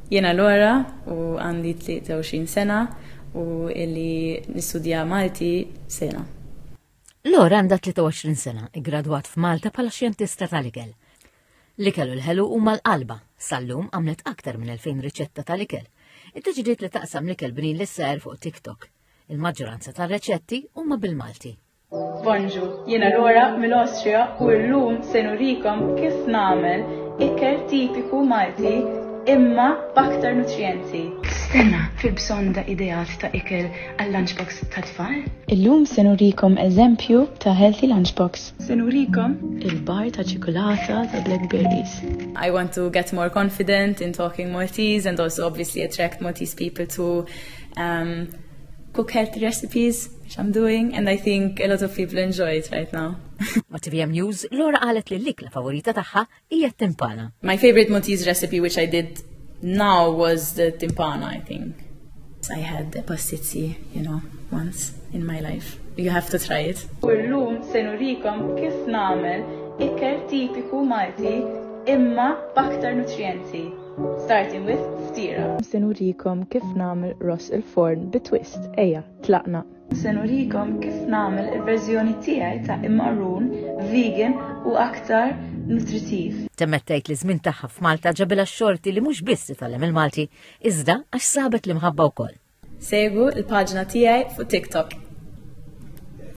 Jena Laura u għandi 23 sena u illi nistudja Malti sena. Laura għandha 23 sena, iggradwat f'Malta bħala xjentista tal-ikel. L-ikel u l-ħelu huma l-qalba, sal-lum għamlet aktar minn 2000 riċetta tal-ikel. It-tiġdiet li taqsam l-ikel b'rin l-isser fuq TikTok. Il-maġġoranza tar-reċetti huma bil-Malti. Bonġu, jena Laura mill-Austria u llum se nurikom kif nagħmel ikel tipiku Malti imma b'aktar nutrienti. Stenna, fil-bżonda ideat ta' ikel għal-lunchbox ta' tfal? Illum se nurikom eżempju ta' healthy lunchbox. Se nurikom Il-bar ta' ċikolata ta' blackberries. I want to get more confident in talking Maltese and also obviously attract Maltese people to cook healthy recipes, which I'm doing, and I think a lot of people enjoy it right now. Ma' TVM News, Laura qalet li l-ikla favorita tagħha hija t-timpana. My favorite Maltese recipe which I did now was the timpana, I think. I had the pastizzi, once in my life. You have to try it. U llum se nurikom kif nagħmel ikel tipiku Malti imma b'aktar nutrienti. Starting with ftira. Se nurikom kif nagħmel ross il-forn bit-twist. Ejja, tlaqna. Se nurikom kif nagħmel il-verżjoni tiegħi ta' immarrun, vegan u aktar nutritiv. Temmettejt li żmien tagħha f'Malta ġabilha x-xorti li mhux biss titgħallem il-Malti, iżda għax sabet li mħabba wkoll. Segwu il-paġna tiegħi fuq TikTok.